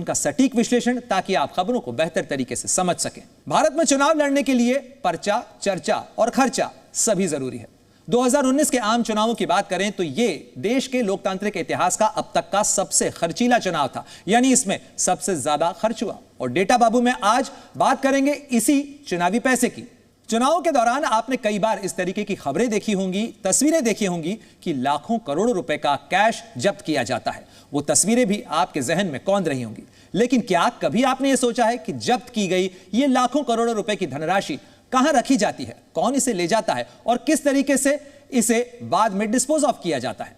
उनका सटीक विश्लेषण, ताकि आप खबरों को बेहतर तरीके से समझ सकें। भारत में चुनाव लड़ने के लिए पर्चा, चर्चा और खर्चा सभी जरूरी है। 2019 के आम चुनावों की बात करें तो यह देश के लोकतांत्रिक इतिहास का अब तक का सबसे खर्चीला चुनाव था, यानी इसमें सबसे ज्यादा खर्च हुआ। और डेटा बाबू में आज बात करेंगे इसी चुनावी पैसे की। चुनाव के दौरान आपने कई बार इस तरीके की खबरें देखी होंगी, तस्वीरें देखी होंगी कि लाखों करोड़ों रुपए का कैश जब्त किया जाता है। वो तस्वीरें भी आपके जहन में कौंध रही होंगी। लेकिन क्या कभी आपने यह सोचा है कि जब्त की गई ये लाखों करोड़ों रुपए की धनराशि कहां रखी जाती है, कौन इसे ले जाता है और किस तरीके से इसे बाद में डिस्पोज ऑफ किया जाता है?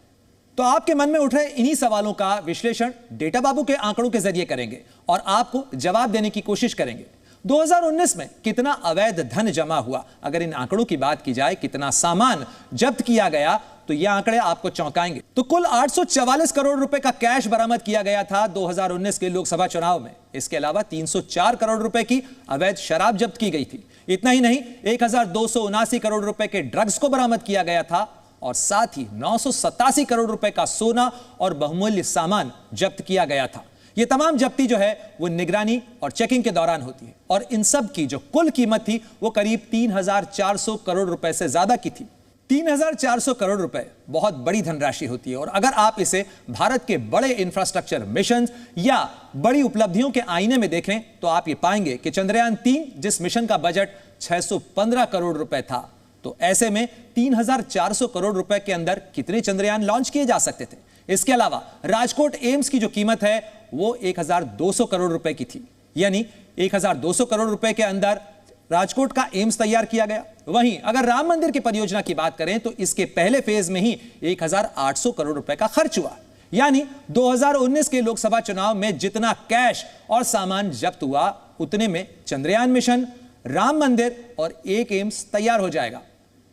तो आपके मन में उठ रहे इन्हीं सवालों का विश्लेषण डेटा बाबू के आंकड़ों के जरिए करेंगे और आपको जवाब देने की कोशिश करेंगे। 2019 में कितना अवैध धन जमा हुआ, अगर इन आंकड़ों की बात की जाए, कितना सामान जब्त किया गया, तो ये आंकड़े आपको चौंकाएंगे। तो कुल 844 करोड़ रुपए का कैश बरामद किया गया था 2019 के लोकसभा चुनाव में। इसके अलावा 304 करोड़ रुपए की अवैध शराब जब्त की गई थी। इतना ही नहीं, 1279 करोड़ रुपए के ड्रग्स को बरामद किया गया था और साथ ही 987 करोड़ रुपए का सोना और बहुमूल्य सामान जब्त किया गया था। यह तमाम जब्ती जो है वो निगरानी और चेकिंग के दौरान होती है और इन सब की जो कुल कीमत थी वो करीब 3400 करोड़ रुपए से ज्यादा की थी। 3400 करोड़ रुपए बहुत बड़ी धनराशि होती है और अगर आप इसे भारत के बड़े इंफ्रास्ट्रक्चर मिशन या बड़ी उपलब्धियों के आईने में देखें तो आप ये पाएंगे कि चंद्रयान 3 जिस मिशन का बजट 615 करोड़ रुपए था, तो ऐसे में 3400 करोड़ रुपए के अंदर कितने चंद्रयान लॉन्च किए जा सकते थे? इसके अलावा राजकोट एम्स की जो कीमत है वो 1200 करोड़ रुपए की थी, यानी 1200 करोड़ रुपए के अंदर राजकोट का एम्स तैयार किया गया। वहीं अगर राम मंदिर की परियोजना की बात करें तो इसके पहले फेज में ही 1800 करोड़ रुपए का खर्च हुआ, यानी 2019 के लोकसभा चुनाव में जितना कैश और सामान जब्त हुआ उतने में चंद्रयान मिशन, राम मंदिर और एक एम्स तैयार हो जाएगा।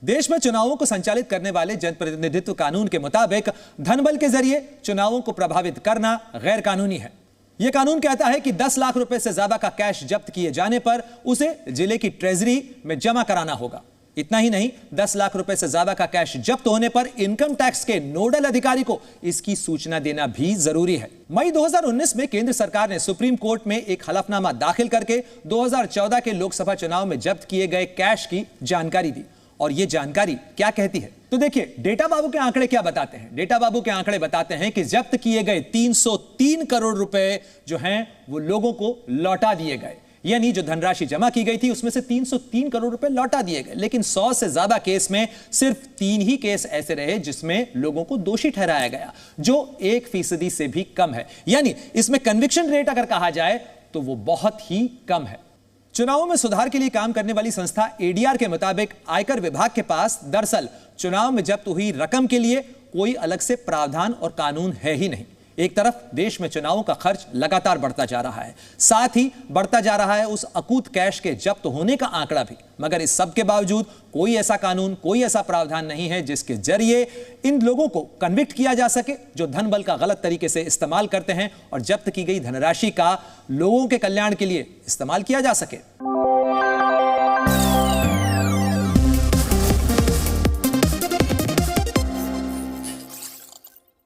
देश में चुनावों को संचालित करने वाले जनप्रतिनिधित्व कानून के मुताबिक धनबल के जरिए चुनावों को प्रभावित करना गैर कानूनी है। यह कानून कहता है कि 10 लाख रुपए से ज्यादा का कैश जब्त किए जाने पर उसे जिले की ट्रेजरी में जमा कराना होगा। इतना ही नहीं, 10 लाख रुपए से ज्यादा का कैश जब्त होने पर इनकम टैक्स के नोडल अधिकारी को इसकी सूचना देना भी जरूरी है। मई 2019 में केंद्र सरकार ने सुप्रीम कोर्ट में एक हलफनामा दाखिल करके 2014 के लोकसभा चुनाव में जब्त किए गए कैश की जानकारी दी। और यह जानकारी क्या कहती है? तो देखिए, डेटा बाबू के आंकड़े क्या बताते हैं। डेटा बाबू के आंकड़े बताते हैं कि जब्त किए गए 303 करोड़ रुपए जो हैं वो लोगों को लौटा दिए गए, यानी जो धनराशि जमा की गई थी उसमें से 303 करोड़ रुपए लौटा दिए गए। लेकिन 100 से ज्यादा केस में सिर्फ 3 ही केस ऐसे रहे जिसमें लोगों को दोषी ठहराया गया, जो 1% से भी कम है। यानी इसमें कन्विक्शन रेट अगर कहा जाए तो वो बहुत ही कम है। चुनावों में सुधार के लिए काम करने वाली संस्था एडीआर के मुताबिक आयकर विभाग के पास दरअसल चुनाव में जब्त हुई रकम के लिए कोई अलग से प्रावधान और कानून है ही नहीं। एक तरफ देश में चुनावों का खर्च लगातार बढ़ता जा रहा है, साथ ही बढ़ता जा रहा है उस अकूत कैश के जब्त होने का आंकड़ा भी। मगर इस सब के बावजूद कोई ऐसा कानून, कोई ऐसा प्रावधान नहीं है जिसके जरिए इन लोगों को कन्विक्ट किया जा सके जो धन बल का गलत तरीके से इस्तेमाल करते हैं और जब्त की गई धनराशि का लोगों के कल्याण के लिए इस्तेमाल किया जा सके।